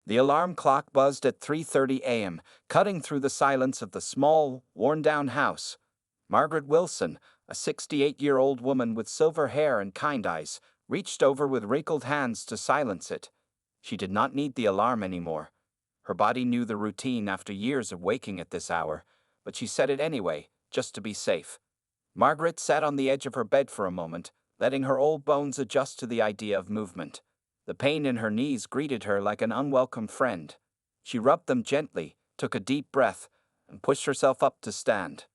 The alarm clock buzzed at 3:30 a.m., cutting through the silence of the small, worn-down house. Margaret Wilson, a 68-year-old woman with silver hair and kind eyes, reached over with wrinkled hands to silence it. She did not need the alarm anymore. Her body knew the routine after years of waking at this hour, but she set it anyway, just to be safe. Margaret sat on the edge of her bed for a moment, letting her old bones adjust to the idea of movement. The pain in her knees greeted her like an unwelcome friend. She rubbed them gently, took a deep breath, and pushed herself up to stand.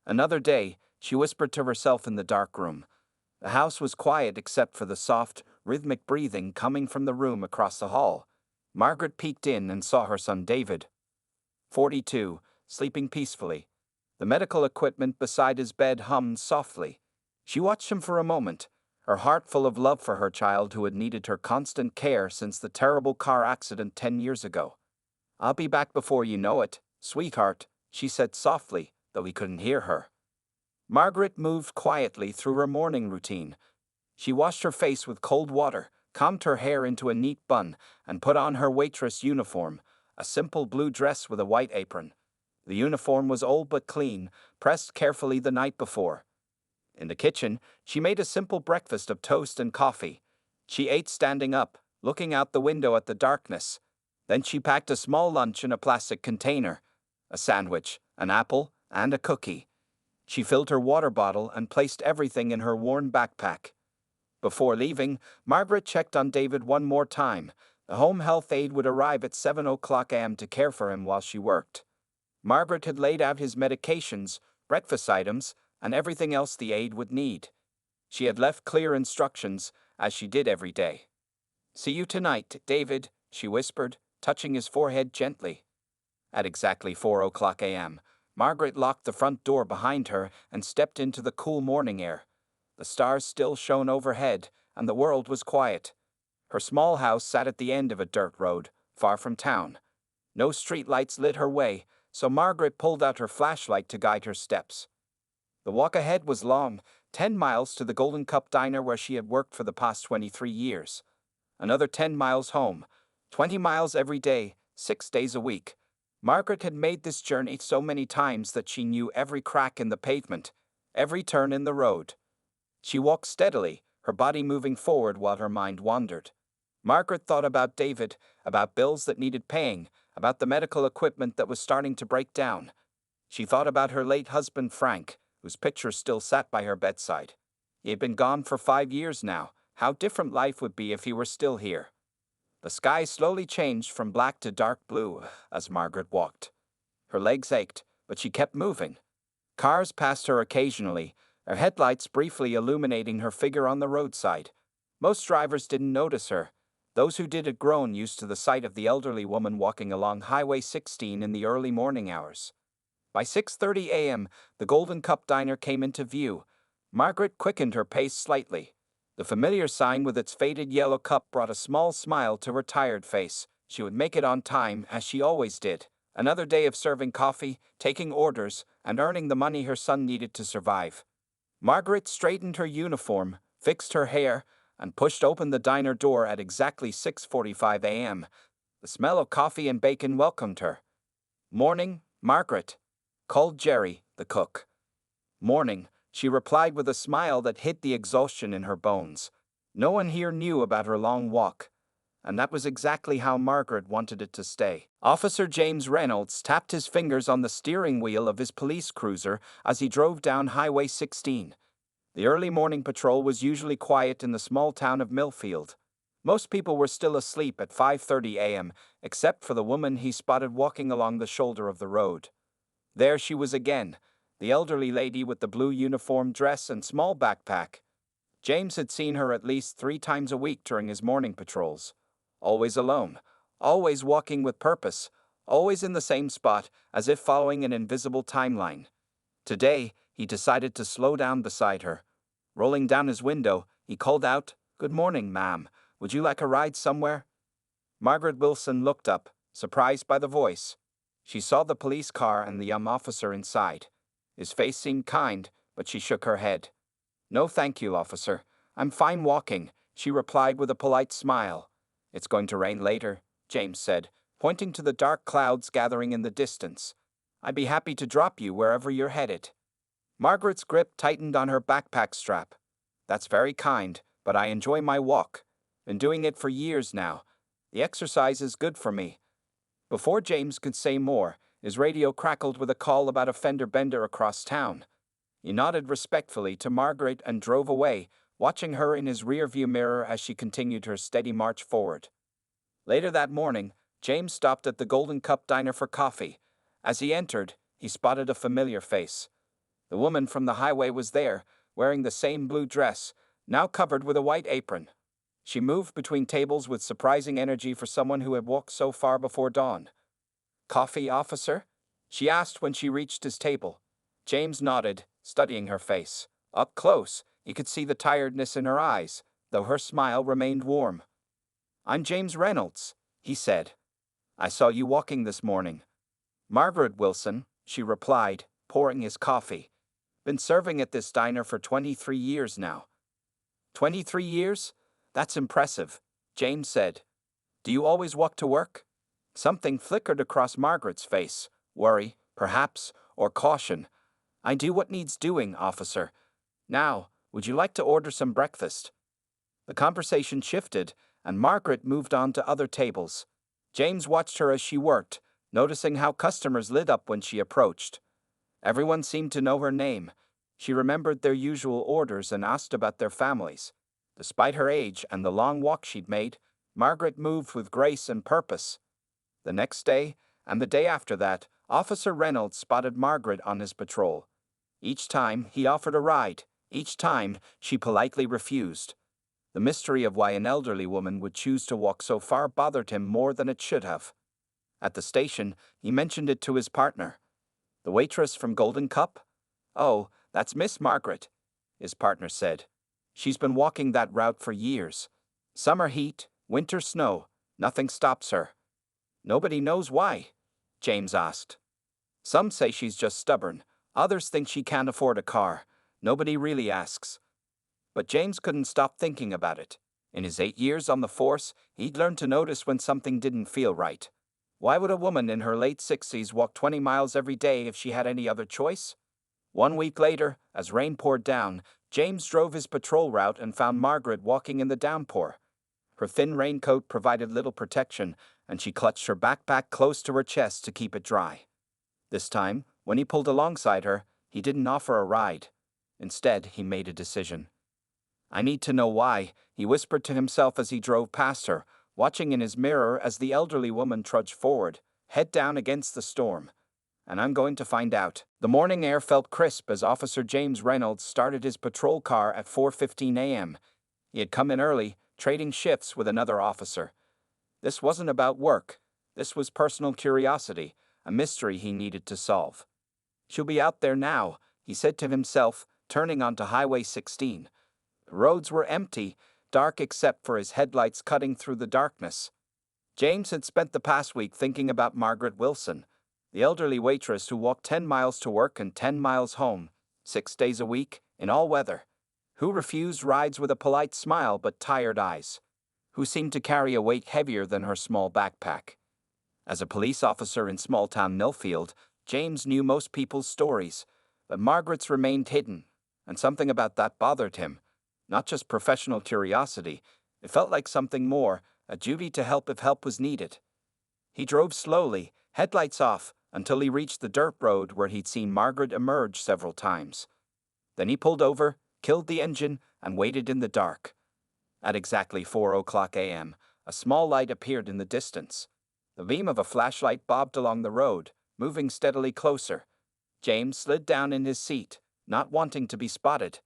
Another day, she whispered to herself in the dark room. The house was quiet except for the soft, rhythmic breathing coming from the room across the hall. Margaret peeked in and saw her son David, 42, sleeping peacefully. The medical equipment beside his bed hummed softly. She watched him for a moment, her heart full of love for her child who had needed her constant care since the terrible car accident 10 years ago. "I'll be back before you know it, sweetheart," she said softly, though he couldn't hear her. Margaret moved quietly through her morning routine. She washed her face with cold water, combed her hair into a neat bun, and put on her waitress uniform, a simple blue dress with a white apron. The uniform was old but clean, pressed carefully the night before. In the kitchen, she made a simple breakfast of toast and coffee. She ate standing up, looking out the window at the darkness. Then she packed a small lunch in a plastic container, a sandwich, an apple, and a cookie. She filled her water bottle and placed everything in her worn backpack. Before leaving, Margaret checked on David one more time. The home health aide would arrive at 7 o'clock a.m. to care for him while she worked. Margaret had laid out his medications, breakfast items, and everything else the aide would need. She had left clear instructions, as she did every day. "See you tonight, David," she whispered, touching his forehead gently. At exactly 4 o'clock a.m., Margaret locked the front door behind her and stepped into the cool morning air. The stars still shone overhead, and the world was quiet. Her small house sat at the end of a dirt road, far from town. No street lights lit her way, so Margaret pulled out her flashlight to guide her steps. The walk ahead was long, 10 miles to the Golden Cup Diner where she had worked for the past 23 years. Another 10 miles home, 20 miles every day, 6 days a week. Margaret had made this journey so many times that she knew every crack in the pavement, every turn in the road. She walked steadily, her body moving forward while her mind wandered. Margaret thought about David, about bills that needed paying, about the medical equipment that was starting to break down. She thought about her late husband Frank, whose picture still sat by her bedside. He had been gone for 5 years now. How different life would be if he were still here. The sky slowly changed from black to dark blue as Margaret walked. Her legs ached, but she kept moving. Cars passed her occasionally, their headlights briefly illuminating her figure on the roadside. Most drivers didn't notice her. Those who did had grown used to the sight of the elderly woman walking along Highway 16 in the early morning hours. By 6:30 a.m., the Golden Cup Diner came into view. Margaret quickened her pace slightly. The familiar sign with its faded yellow cup brought a small smile to her tired face. She would make it on time, as she always did. Another day of serving coffee, taking orders, and earning the money her son needed to survive. Margaret straightened her uniform, fixed her hair, and pushed open the diner door at exactly 6:45 a.m. The smell of coffee and bacon welcomed her. "Morning, Margaret," called Jerry, the cook. "Morning," she replied with a smile that hid the exhaustion in her bones. No one here knew about her long walk, and that was exactly how Margaret wanted it to stay. Officer James Reynolds tapped his fingers on the steering wheel of his police cruiser as he drove down Highway 16. The early morning patrol was usually quiet in the small town of Millfield. Most people were still asleep at 5:30 a.m., except for the woman he spotted walking along the shoulder of the road. There she was again, the elderly lady with the blue uniform dress and small backpack. James had seen her at least 3 times a week during his morning patrols. Always alone, always walking with purpose, always in the same spot, as if following an invisible timeline. Today, he decided to slow down beside her. Rolling down his window, he called out, "Good morning, ma'am. Would you like a ride somewhere?" Margaret Wilson looked up, surprised by the voice. She saw the police car and the young officer inside. His face seemed kind, but she shook her head. "No thank you, officer. I'm fine walking," she replied with a polite smile. "It's going to rain later. James said, pointing to the dark clouds gathering in the distance. "I'd be happy to drop you wherever you're headed." Margaret's grip tightened on her backpack strap. "That's very kind, but I enjoy my walk. Been doing it for years now. The exercise is good for me." Before James could say more, his radio crackled with a call about a fender bender across town. He nodded respectfully to Margaret and drove away, watching her in his rearview mirror as she continued her steady march forward. Later that morning, James stopped at the Golden Cup Diner for coffee. As he entered, he spotted a familiar face. The woman from the highway was there, wearing the same blue dress, now covered with a white apron. She moved between tables with surprising energy for someone who had walked so far before dawn. "Coffee, officer?" she asked when she reached his table. James nodded, studying her face. Up close, he could see the tiredness in her eyes, though her smile remained warm. "I'm James Reynolds," he said. "I saw you walking this morning." "Margaret Wilson," she replied, pouring his coffee. "Been serving at this diner for 23 years now." 23 years? That's impressive, James said. "Do you always walk to work?" Something flickered across Margaret's face. Worry, perhaps, or caution. "I do what needs doing, officer. Now, would you like to order some breakfast?" The conversation shifted, and Margaret moved on to other tables. James watched her as she worked, noticing how customers lit up when she approached. Everyone seemed to know her name. She remembered their usual orders and asked about their families. Despite her age and the long walk she'd made, Margaret moved with grace and purpose. The next day, and the day after that, Officer Reynolds spotted Margaret on his patrol. Each time, he offered a ride. Each time, she politely refused. The mystery of why an elderly woman would choose to walk so far bothered him more than it should have. At the station, he mentioned it to his partner. "The waitress from Golden Cup?" "Oh, that's Miss Margaret," his partner said. "She's been walking that route for years. Summer heat, winter snow, nothing stops her." "Nobody knows why?" James asked. "Some say she's just stubborn. Others think she can't afford a car. Nobody really asks." But James couldn't stop thinking about it. In his 8 years on the force, he'd learned to notice when something didn't feel right. Why would a woman in her late 60s walk 20 miles every day if she had any other choice? 1 week later, as rain poured down, James drove his patrol route and found Margaret walking in the downpour. Her thin raincoat provided little protection, and she clutched her backpack close to her chest to keep it dry. This time, when he pulled alongside her, he didn't offer a ride. Instead, he made a decision. "I need to know why," he whispered to himself as he drove past her, watching in his mirror as the elderly woman trudged forward, head down against the storm. "And I'm going to find out." The morning air felt crisp as Officer James Reynolds started his patrol car at 4:15 a.m. He had come in early, trading shifts with another officer. This wasn't about work. This was personal curiosity, a mystery he needed to solve. "She'll be out there now," he said to himself, turning onto Highway 16. The roads were empty, dark except for his headlights cutting through the darkness. James had spent the past week thinking about Margaret Wilson, the elderly waitress who walked 10 miles to work and 10 miles home, 6 days a week, in all weather, who refused rides with a polite smile but tired eyes, who seemed to carry a weight heavier than her small backpack. As a police officer in small-town Millfield, James knew most people's stories, but Margaret's remained hidden, and something about that bothered him. Not just professional curiosity, it felt like something more, a duty to help if help was needed. He drove slowly, headlights off, until he reached the dirt road where he'd seen Margaret emerge several times. Then he pulled over, killed the engine, and waited in the dark. At exactly 4:00 a.m., a small light appeared in the distance. The beam of a flashlight bobbed along the road, moving steadily closer. James slid down in his seat, not wanting to be spotted.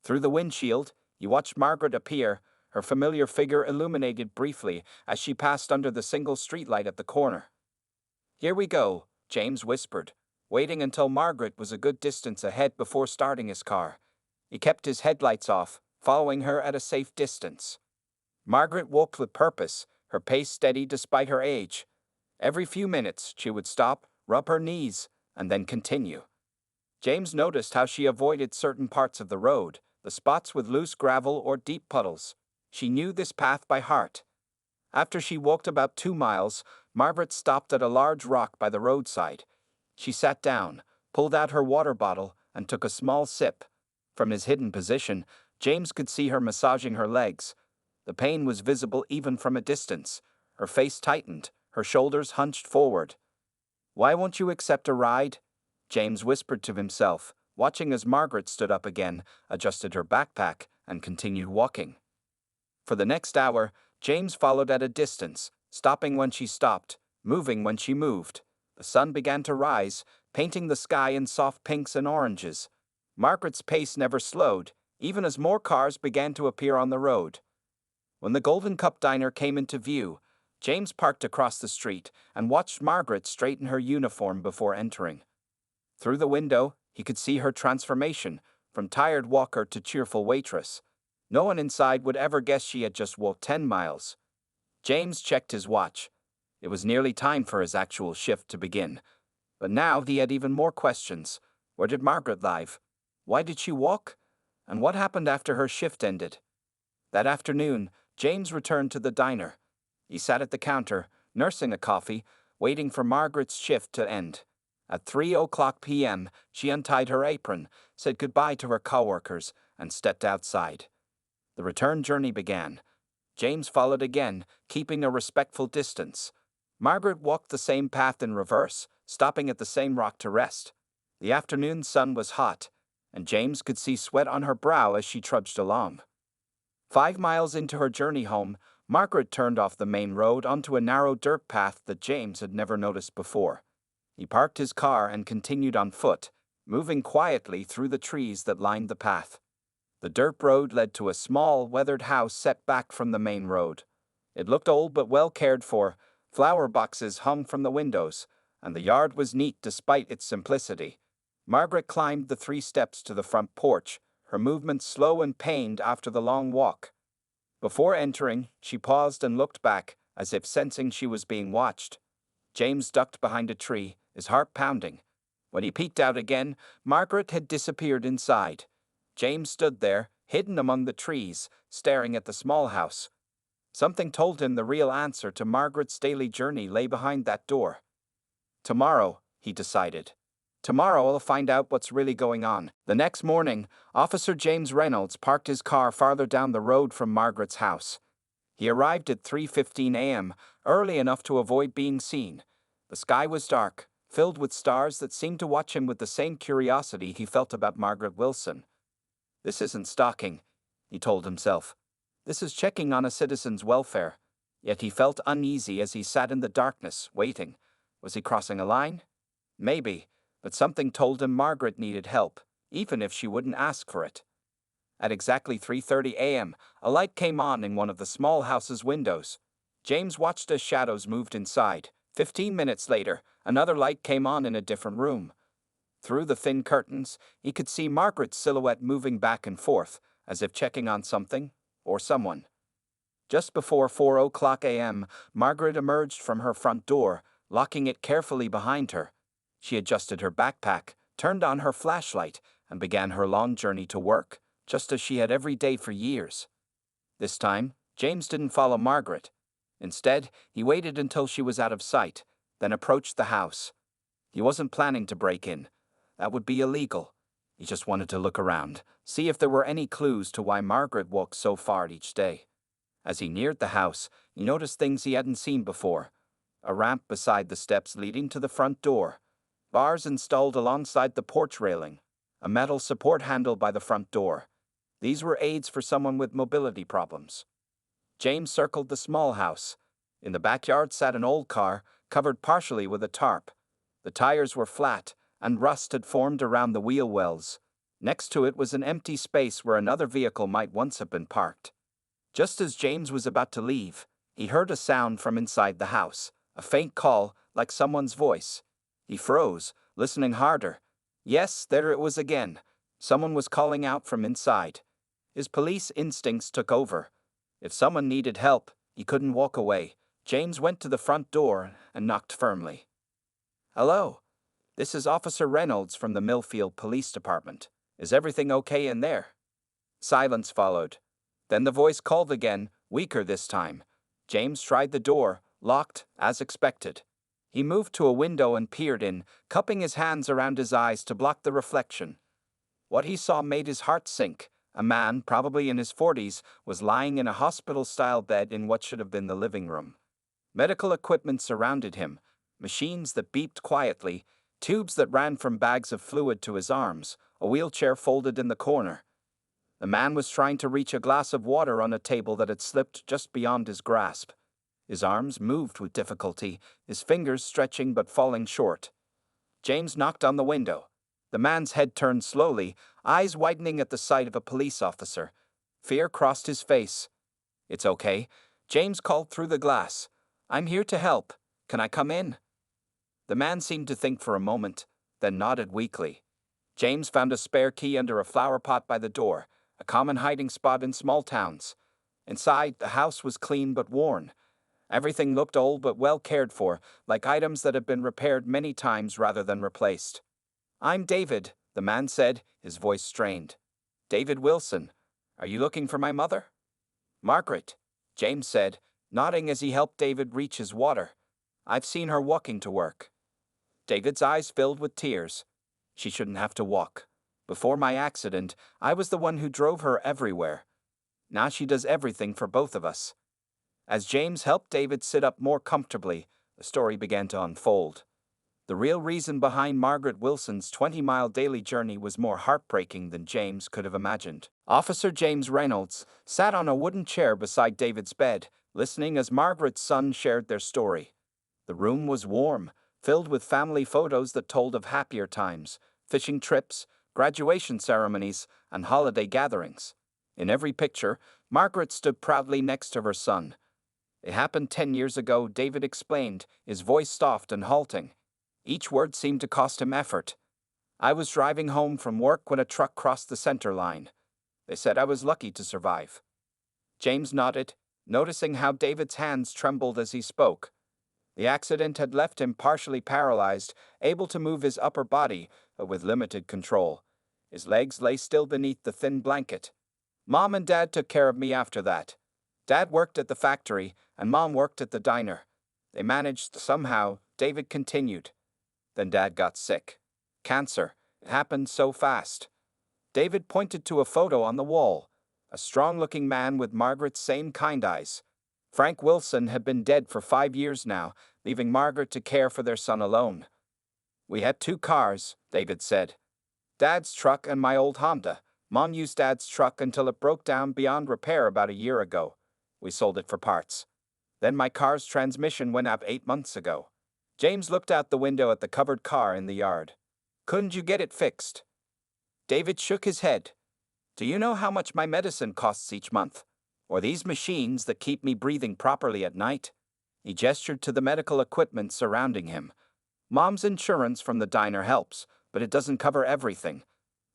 Through the windshield, he watched Margaret appear, her familiar figure illuminated briefly as she passed under the single streetlight at the corner. "Here we go," James whispered, waiting until Margaret was a good distance ahead before starting his car. He kept his headlights off, following her at a safe distance. Margaret walked with purpose, her pace steady despite her age. Every few minutes, she would stop, rub her knees, and then continue. James noticed how she avoided certain parts of the road, the spots with loose gravel or deep puddles. She knew this path by heart. After she walked about 2 miles, Margaret stopped at a large rock by the roadside. She sat down, pulled out her water bottle, and took a small sip. From his hidden position, James could see her massaging her legs. The pain was visible even from a distance. Her face tightened, her shoulders hunched forward. "Why won't you accept a ride?" James whispered to himself, watching as Margaret stood up again, adjusted her backpack, and continued walking. For the next hour, James followed at a distance, stopping when she stopped, moving when she moved. The sun began to rise, painting the sky in soft pinks and oranges. Margaret's pace never slowed, even as more cars began to appear on the road. When the Golden Cup Diner came into view, James parked across the street and watched Margaret straighten her uniform before entering. Through the window, he could see her transformation, from tired walker to cheerful waitress. No one inside would ever guess she had just walked 10 miles. James checked his watch. It was nearly time for his actual shift to begin. But now he had even more questions. Where did Margaret live? Why did she walk? And what happened after her shift ended? That afternoon, James returned to the diner. He sat at the counter, nursing a coffee, waiting for Margaret's shift to end. At 3:00 p.m., she untied her apron, said goodbye to her coworkers, and stepped outside. The return journey began. James followed again, keeping a respectful distance. Margaret walked the same path in reverse, stopping at the same rock to rest. The afternoon sun was hot, and James could see sweat on her brow as she trudged along. 5 miles into her journey home, Margaret turned off the main road onto a narrow dirt path that James had never noticed before. He parked his car and continued on foot, moving quietly through the trees that lined the path. The dirt road led to a small, weathered house set back from the main road. It looked old but well cared for. Flower boxes hung from the windows, and the yard was neat despite its simplicity. Margaret climbed the 3 steps to the front porch, her movements slow and pained after the long walk. Before entering, she paused and looked back, as if sensing she was being watched. James ducked behind a tree, his heart pounding. When he peeked out again, Margaret had disappeared inside. James stood there, hidden among the trees, staring at the small house. Something told him the real answer to Margaret's daily journey lay behind that door. Tomorrow, he decided. Tomorrow I'll find out what's really going on. The next morning, Officer James Reynolds parked his car farther down the road from Margaret's house. He arrived at 3:15 a.m., early enough to avoid being seen. The sky was dark, filled with stars that seemed to watch him with the same curiosity he felt about Margaret Wilson. "This isn't stalking," he told himself. "This is checking on a citizen's welfare." Yet he felt uneasy as he sat in the darkness, waiting. Was he crossing a line? Maybe, but something told him Margaret needed help, even if she wouldn't ask for it. At exactly 3:30 a.m., a light came on in one of the small house's windows. James watched as shadows moved inside. 15 minutes later, another light came on in a different room. Through the thin curtains, he could see Margaret's silhouette moving back and forth, as if checking on something or someone. Just before 4:00 a.m., Margaret emerged from her front door, locking it carefully behind her. She adjusted her backpack, turned on her flashlight, and began her long journey to work, just as she had every day for years. This time, James didn't follow Margaret. Instead, he waited until she was out of sight, then approached the house. He wasn't planning to break in. That would be illegal. He just wanted to look around, see if there were any clues to why Margaret walked so far each day. As he neared the house, he noticed things he hadn't seen before. A ramp beside the steps leading to the front door. Bars installed alongside the porch railing. A metal support handle by the front door. These were aids for someone with mobility problems. James circled the small house. In the backyard sat an old car, covered partially with a tarp. The tires were flat, and rust had formed around the wheel wells. Next to it was an empty space where another vehicle might once have been parked. Just as James was about to leave, he heard a sound from inside the house, a faint call, like someone's voice. He froze, listening harder. Yes, there it was again. Someone was calling out from inside. His police instincts took over. If someone needed help, he couldn't walk away. James went to the front door and knocked firmly. "Hello. This is Officer Reynolds from the Millfield Police Department. Is everything okay in there?" Silence followed. Then the voice called again, weaker this time. James tried the door, locked, as expected. He moved to a window and peered in, cupping his hands around his eyes to block the reflection. What he saw made his heart sink. A man, probably in his 40s, was lying in a hospital-style bed in what should have been the living room. Medical equipment surrounded him, machines that beeped quietly, tubes that ran from bags of fluid to his arms, a wheelchair folded in the corner. The man was trying to reach a glass of water on a table that had slipped just beyond his grasp. His arms moved with difficulty, his fingers stretching but falling short. James knocked on the window. The man's head turned slowly, eyes widening at the sight of a police officer. Fear crossed his face. "It's okay," James called through the glass. "I'm here to help. Can I come in?" The man seemed to think for a moment, then nodded weakly. James found a spare key under a flower pot by the door, a common hiding spot in small towns. Inside, the house was clean but worn. Everything looked old but well cared for, like items that had been repaired many times rather than replaced. "I'm David," the man said, his voice strained. "David Wilson. Are you looking for my mother?" "Margaret," James said, nodding as he helped David reach his water. "I've seen her walking to work." David's eyes filled with tears. "She shouldn't have to walk. Before my accident, I was the one who drove her everywhere. Now she does everything for both of us." As James helped David sit up more comfortably, the story began to unfold. The real reason behind Margaret Wilson's 20-mile daily journey was more heartbreaking than James could have imagined. Officer James Reynolds sat on a wooden chair beside David's bed, listening as Margaret's son shared their story. The room was warm, filled with family photos that told of happier times, fishing trips, graduation ceremonies, and holiday gatherings. In every picture, Margaret stood proudly next to her son. "It happened 10 years ago," David explained, his voice soft and halting. Each word seemed to cost him effort. "I was driving home from work when a truck crossed the center line. They said I was lucky to survive." James nodded, noticing how David's hands trembled as he spoke. The accident had left him partially paralyzed, able to move his upper body, but with limited control. His legs lay still beneath the thin blanket. "Mom and Dad took care of me after that. Dad worked at the factory, and Mom worked at the diner. They managed somehow," David continued. "Then Dad got sick. Cancer. It happened so fast." David pointed to a photo on the wall. A strong-looking man with Margaret's same kind eyes. Frank Wilson had been dead for 5 years now, leaving Margaret to care for their son alone. "We had 2 cars," David said. "Dad's truck and my old Honda. Mom used Dad's truck until it broke down beyond repair about a year ago. We sold it for parts. Then my car's transmission went up 8 months ago." James looked out the window at the covered car in the yard. "Couldn't you get it fixed?" David shook his head. "Do you know how much my medicine costs each month? Or these machines that keep me breathing properly at night?" He gestured to the medical equipment surrounding him. "Mom's insurance from the diner helps, but it doesn't cover everything.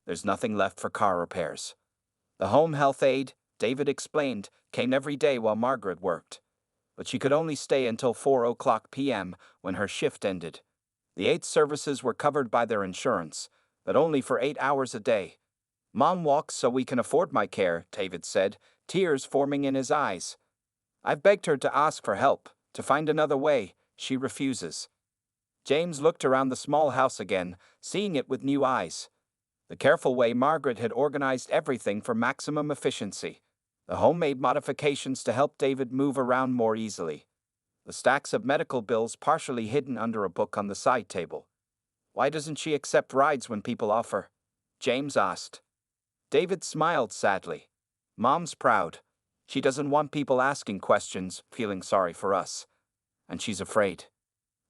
There's nothing left for car repairs." The home health aide, David explained, came every day while Margaret worked. But she could only stay until 4:00 p.m. when her shift ended. The aide's services were covered by their insurance, but only for 8 hours a day. "Mom walks so we can afford my care," David said, tears forming in his eyes. "I've begged her to ask for help, to find another way. She refuses." James looked around the small house again, seeing it with new eyes. The careful way Margaret had organized everything for maximum efficiency. The homemade modifications to help David move around more easily. The stacks of medical bills partially hidden under a book on the side table. "Why doesn't she accept rides when people offer?" James asked. David smiled sadly. "Mom's proud. She doesn't want people asking questions, feeling sorry for us. And she's afraid."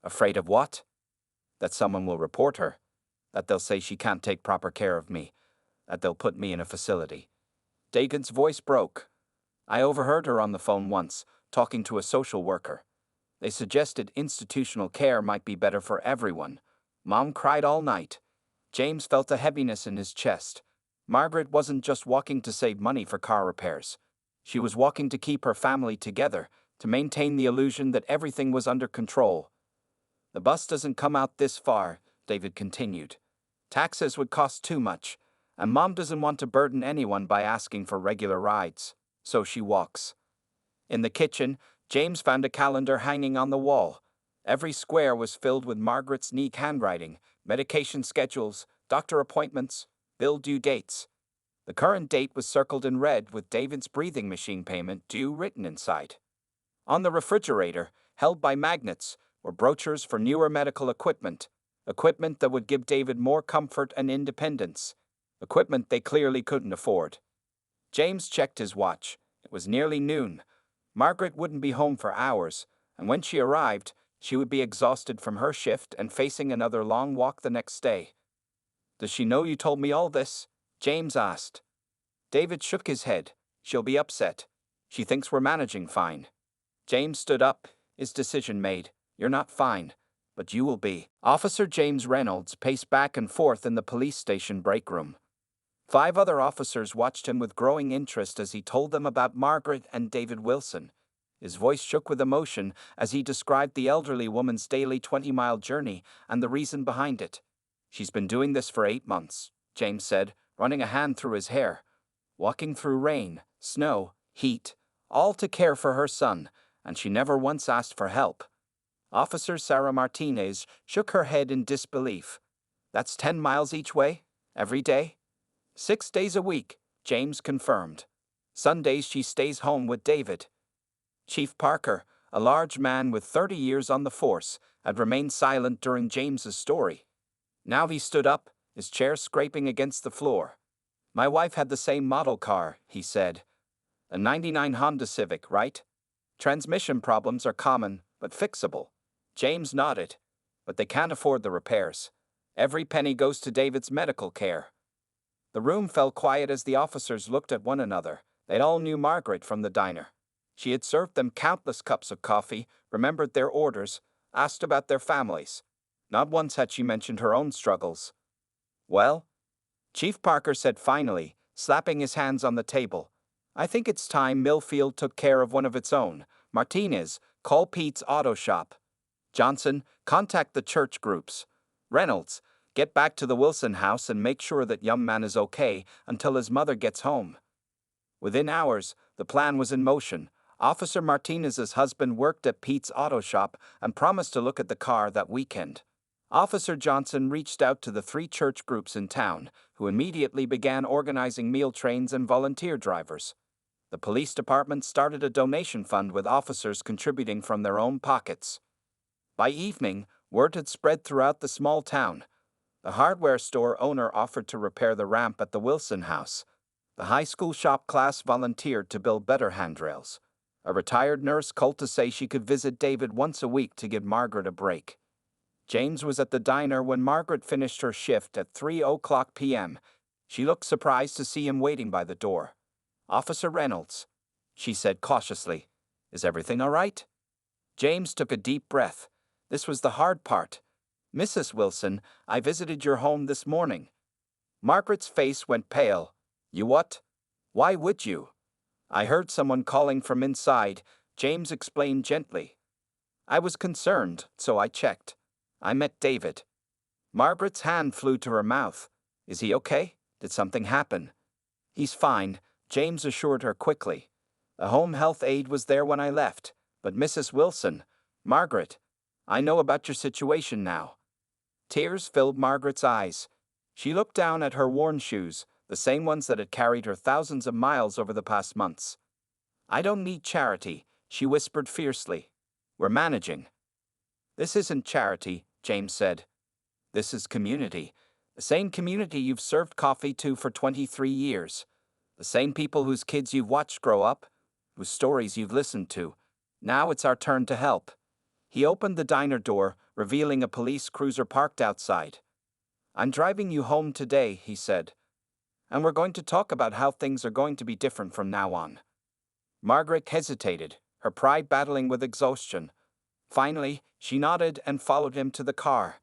"Afraid of what?" "That someone will report her. That they'll say she can't take proper care of me. That they'll put me in a facility." David's voice broke. "I overheard her on the phone once, talking to a social worker. They suggested institutional care might be better for everyone. Mom cried all night." James felt a heaviness in his chest. Margaret wasn't just walking to save money for car repairs. She was walking to keep her family together, to maintain the illusion that everything was under control. "The bus doesn't come out this far," David continued. "Taxes would cost too much, and Mom doesn't want to burden anyone by asking for regular rides, so she walks." In the kitchen, James found a calendar hanging on the wall. Every square was filled with Margaret's neat handwriting, medication schedules, doctor appointments, bill due dates. The current date was circled in red with David's breathing machine payment due written inside. On the refrigerator, held by magnets, were brochures for newer medical equipment that would give David more comfort and independence, equipment they clearly couldn't afford. James checked his watch. It was nearly noon. Margaret wouldn't be home for hours, and when she arrived, she would be exhausted from her shift and facing another long walk the next day. "Does she know you told me all this?" James asked. David shook his head. "She'll be upset. She thinks we're managing fine." James stood up, his decision made. "You're not fine, but you will be." Officer James Reynolds paced back and forth in the police station break room. 5 other officers watched him with growing interest as he told them about Margaret and David Wilson. His voice shook with emotion as he described the elderly woman's daily 20-mile journey and the reason behind it. "She's been doing this for 8 months, James said, running a hand through his hair. Walking through rain, snow, heat, all to care for her son, and she never once asked for help." Officer Sarah Martinez shook her head in disbelief. "That's 10 miles each way? Every day?" 6 days a week, James confirmed. Sundays she stays home with David. Chief Parker, a large man with 30 years on the force, had remained silent during James's story. Now he stood up, his chair scraping against the floor. "My wife had the same model car," he said. "A '99 Honda Civic, right? Transmission problems are common, but fixable." James nodded. "But they can't afford the repairs. Every penny goes to David's medical care." The room fell quiet as the officers looked at one another. They all knew Margaret from the diner. She had served them countless cups of coffee, remembered their orders, asked about their families. Not once had she mentioned her own struggles. "Well," Chief Parker said finally, slapping his hands on the table, "I think it's time Millfield took care of one of its own. Martinez, call Pete's auto shop. Johnson, contact the church groups. Reynolds, get back to the Wilson house and make sure that young man is okay until his mother gets home." Within hours, the plan was in motion. Officer Martinez's husband worked at Pete's auto shop and promised to look at the car that weekend. Officer Johnson reached out to the 3 church groups in town, who immediately began organizing meal trains and volunteer drivers. The police department started a donation fund with officers contributing from their own pockets. By evening, word had spread throughout the small town. The hardware store owner offered to repair the ramp at the Wilson house. The high school shop class volunteered to build better handrails. A retired nurse called to say she could visit David once a week to give Margaret a break. James was at the diner when Margaret finished her shift at 3:00 p.m. She looked surprised to see him waiting by the door. "Officer Reynolds," she said cautiously, "is everything all right?" James took a deep breath. This was the hard part. "Mrs. Wilson, I visited your home this morning." Margaret's face went pale. "You what? Why would you?" "I heard someone calling from inside," James explained gently. "I was concerned, so I checked. I met David." Margaret's hand flew to her mouth. "Is he okay? Did something happen?" "He's fine," James assured her quickly. "The home health aide was there when I left, but Mrs. Wilson, Margaret, I know about your situation now." Tears filled Margaret's eyes. She looked down at her worn shoes, the same ones that had carried her thousands of miles over the past months. "I don't need charity," she whispered fiercely. "We're managing." "This isn't charity," James said. "This is community. The same community you've served coffee to for 23 years. The same people whose kids you've watched grow up, whose stories you've listened to. Now it's our turn to help." He opened the diner door, revealing a police cruiser parked outside. "I'm driving you home today," he said. "And we're going to talk about how things are going to be different from now on." Margaret hesitated, her pride battling with exhaustion. Finally, she nodded and followed him to the car.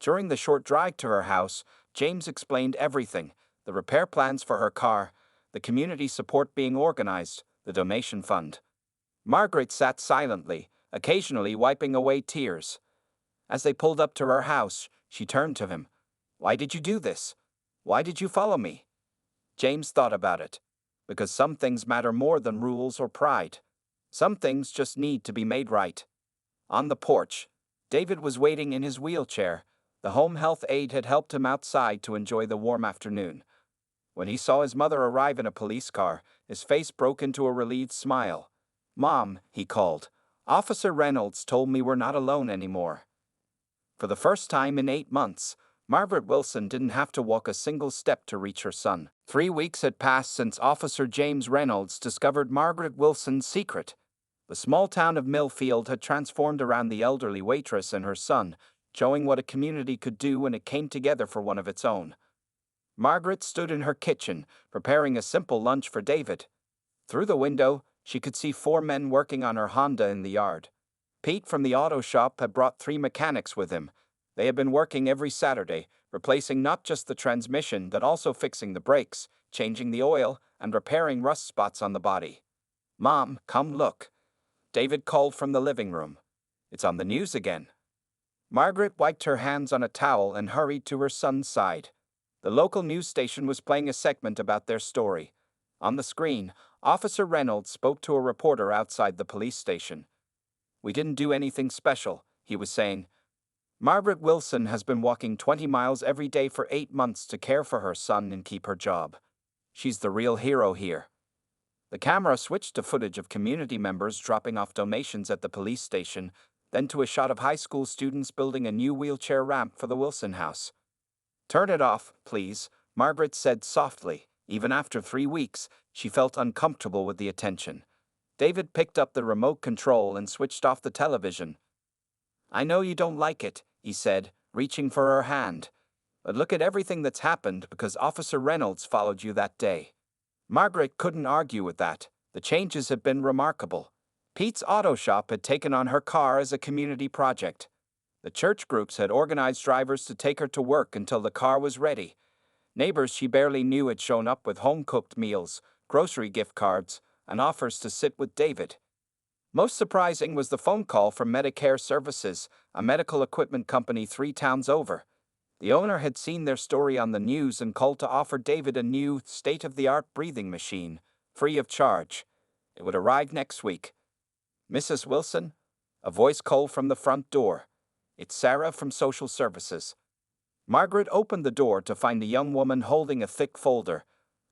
During the short drive to her house, James explained everything: the repair plans for her car, the community support being organized, the donation fund. Margaret sat silently, occasionally wiping away tears. As they pulled up to her house, she turned to him. "Why did you do this? Why did you follow me?" James thought about it. Because some things matter more than rules or pride. Some things just need to be made right. On the porch, David was waiting in his wheelchair. The home health aide had helped him outside to enjoy the warm afternoon. When he saw his mother arrive in a police car, his face broke into a relieved smile. "Mom," he called, "Officer Reynolds told me we're not alone anymore." For the first time in 8 months, Margaret Wilson didn't have to walk a single step to reach her son. 3 weeks had passed since Officer James Reynolds discovered Margaret Wilson's secret. The small town of Millfield had transformed around the elderly waitress and her son, showing what a community could do when it came together for one of its own. Margaret stood in her kitchen, preparing a simple lunch for David. Through the window, she could see 4 men working on her Honda in the yard. Pete from the auto shop had brought 3 mechanics with him. They had been working every Saturday, replacing not just the transmission but also fixing the brakes, changing the oil, and repairing rust spots on the body. "Mom, come look," David called from the living room. "It's on the news again." Margaret wiped her hands on a towel and hurried to her son's side. The local news station was playing a segment about their story. On the screen, Officer Reynolds spoke to a reporter outside the police station. "We didn't do anything special," he was saying. "Margaret Wilson has been walking 20 miles every day for 8 months to care for her son and keep her job. She's the real hero here." The camera switched to footage of community members dropping off donations at the police station, then to a shot of high school students building a new wheelchair ramp for the Wilson house. "Turn it off, please," Margaret said softly. Even after 3 weeks, she felt uncomfortable with the attention. David picked up the remote control and switched off the television. "I know you don't like it," he said, reaching for her hand. "But look at everything that's happened because Officer Reynolds followed you that day." Margaret couldn't argue with that. The changes had been remarkable. Pete's auto shop had taken on her car as a community project. The church groups had organized drivers to take her to work until the car was ready. Neighbors she barely knew had shown up with home-cooked meals, grocery gift cards, and offers to sit with David. Most surprising was the phone call from Medicare Services, a medical equipment company 3 towns over. The owner had seen their story on the news and called to offer David a new, state-of-the-art breathing machine, free of charge. It would arrive next week. "Mrs. Wilson?" A voice called from the front door. "It's Sarah from Social Services." Margaret opened the door to find a young woman holding a thick folder.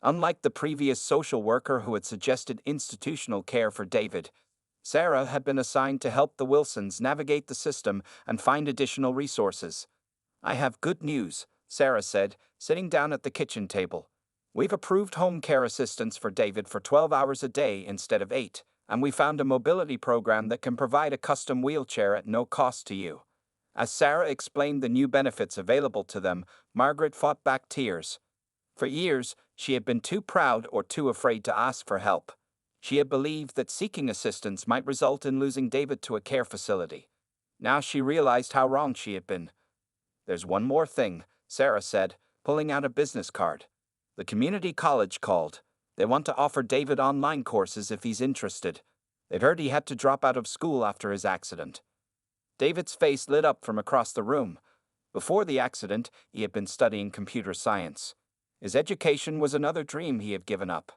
Unlike the previous social worker who had suggested institutional care for David, Sarah had been assigned to help the Wilsons navigate the system and find additional resources. "I have good news," Sarah said, sitting down at the kitchen table. "We've approved home care assistance for David for 12 hours a day instead of 8, and we found a mobility program that can provide a custom wheelchair at no cost to you." As Sarah explained the new benefits available to them, Margaret fought back tears. For years, she had been too proud or too afraid to ask for help. She had believed that seeking assistance might result in losing David to a care facility. Now she realized how wrong she had been. "There's one more thing," Sarah said, pulling out a business card. "The community college called. They want to offer David online courses if he's interested. They'd heard he had to drop out of school after his accident." David's face lit up from across the room. Before the accident, he had been studying computer science. His education was another dream he had given up.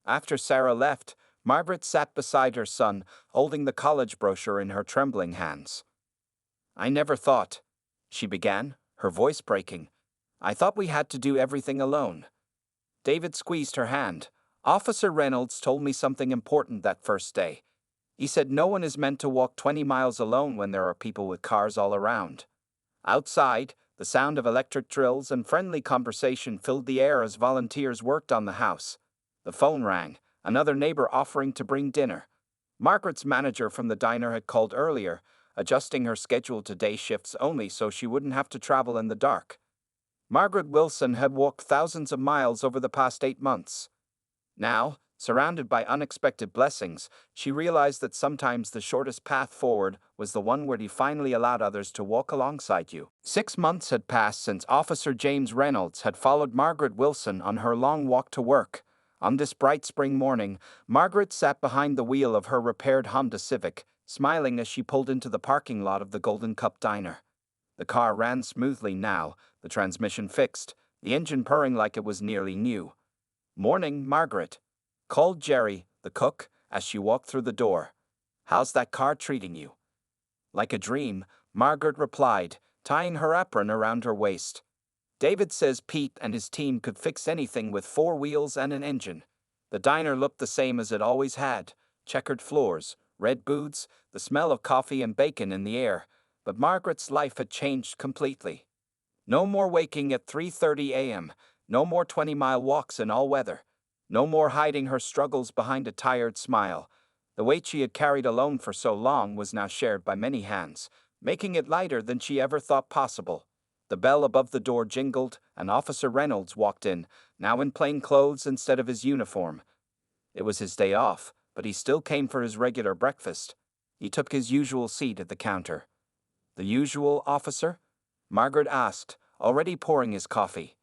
After Sarah left, Margaret sat beside her son, holding the college brochure in her trembling hands. "I never thought," she began, her voice breaking. "I thought we had to do everything alone." David squeezed her hand. "Officer Reynolds told me something important that first day. He said no one is meant to walk 20 miles alone when there are people with cars all around." Outside, the sound of electric drills and friendly conversation filled the air as volunteers worked on the house. The phone rang, another neighbor offering to bring dinner. Margaret's manager from the diner had called earlier, adjusting her schedule to day shifts only so she wouldn't have to travel in the dark. Margaret Wilson had walked thousands of miles over the past 8 months. Now, surrounded by unexpected blessings, she realized that sometimes the shortest path forward was the one where you finally allowed others to walk alongside you. 6 months had passed since Officer James Reynolds had followed Margaret Wilson on her long walk to work. On this bright spring morning, Margaret sat behind the wheel of her repaired Honda Civic, smiling as she pulled into the parking lot of the Golden Cup Diner. The car ran smoothly now, the transmission fixed, the engine purring like it was nearly new. "Morning, Margaret," called Jerry, the cook, as she walked through the door. "How's that car treating you?" "Like a dream," Margaret replied, tying her apron around her waist. "David says Pete and his team could fix anything with 4 wheels and an engine." The diner looked the same as it always had: checkered floors, red booths, the smell of coffee and bacon in the air. But Margaret's life had changed completely. No more waking at 3:30 a.m., no more 20-mile walks in all weather, no more hiding her struggles behind a tired smile. The weight she had carried alone for so long was now shared by many hands, making it lighter than she ever thought possible. The bell above the door jingled, and Officer Reynolds walked in, now in plain clothes instead of his uniform. It was his day off, but he still came for his regular breakfast. He took his usual seat at the counter. "The usual, officer?" Margaret asked, already pouring his coffee.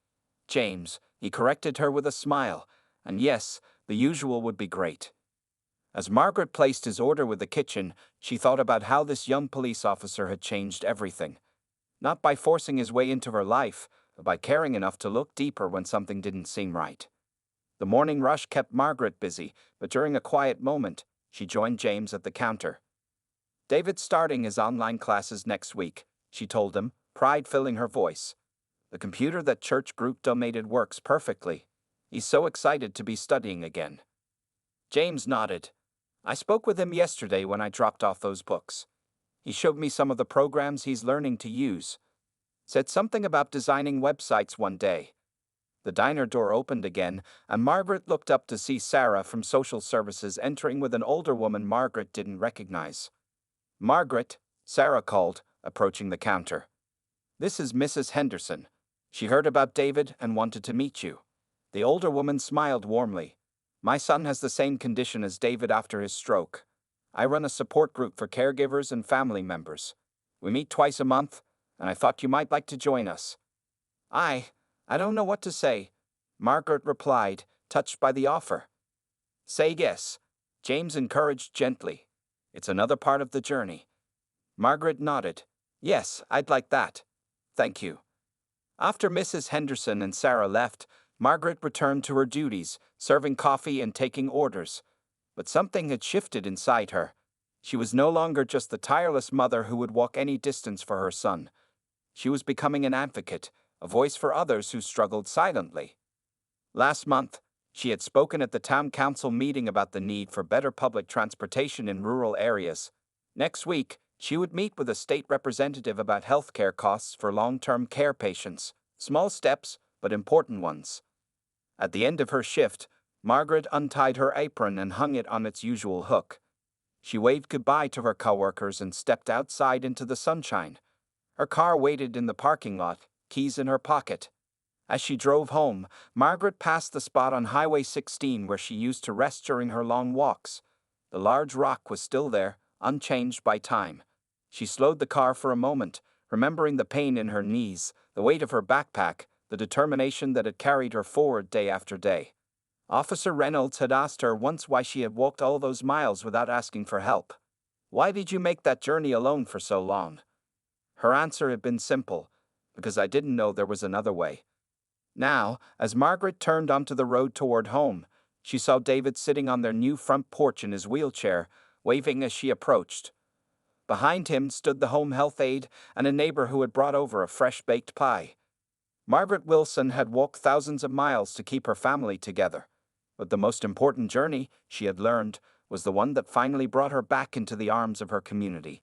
"James," he corrected her with a smile, and yes, the usual would be great. As Margaret placed his order with the kitchen, she thought about how this young police officer had changed everything. Not by forcing his way into her life, but by caring enough to look deeper when something didn't seem right. The morning rush kept Margaret busy, but during a quiet moment, she joined James at the counter. "David's starting his online classes next week," she told him, pride filling her voice. "The computer that church group donated works perfectly. He's so excited to be studying again." James nodded. "I spoke with him yesterday when I dropped off those books. He showed me some of the programs he's learning to use. Said something about designing websites one day." The diner door opened again, and Margaret looked up to see Sarah from social services entering with an older woman Margaret didn't recognize. "Margaret," Sarah called, approaching the counter. "This is Mrs. Henderson. She heard about David and wanted to meet you." The older woman smiled warmly. "My son has the same condition as David after his stroke. I run a support group for caregivers and family members. We meet twice a month, and I thought you might like to join us." I don't know what to say," Margaret replied, touched by the offer. "Say yes," James encouraged gently. "It's another part of the journey." Margaret nodded. "Yes, I'd like that. Thank you." After Mrs. Henderson and Sarah left, Margaret returned to her duties, serving coffee and taking orders. But something had shifted inside her. She was no longer just the tireless mother who would walk any distance for her son. She was becoming an advocate, a voice for others who struggled silently. Last month, she had spoken at the town council meeting about the need for better public transportation in rural areas. Next week, she would meet with a state representative about healthcare costs for long-term care patients. Small steps, but important ones. At the end of her shift, Margaret untied her apron and hung it on its usual hook. She waved goodbye to her coworkers and stepped outside into the sunshine. Her car waited in the parking lot, keys in her pocket. As she drove home, Margaret passed the spot on Highway 16 where she used to rest during her long walks. The large rock was still there, unchanged by time. She slowed the car for a moment, remembering the pain in her knees, the weight of her backpack, the determination that had carried her forward day after day. Officer Reynolds had asked her once why she had walked all those miles without asking for help. "Why did you make that journey alone for so long?" Her answer had been simple: "Because I didn't know there was another way." Now, as Margaret turned onto the road toward home, she saw David sitting on their new front porch in his wheelchair, waving as she approached. Behind him stood the home health aide and a neighbor who had brought over a fresh-baked pie. Margaret Wilson had walked thousands of miles to keep her family together. But the most important journey, she had learned, was the one that finally brought her back into the arms of her community.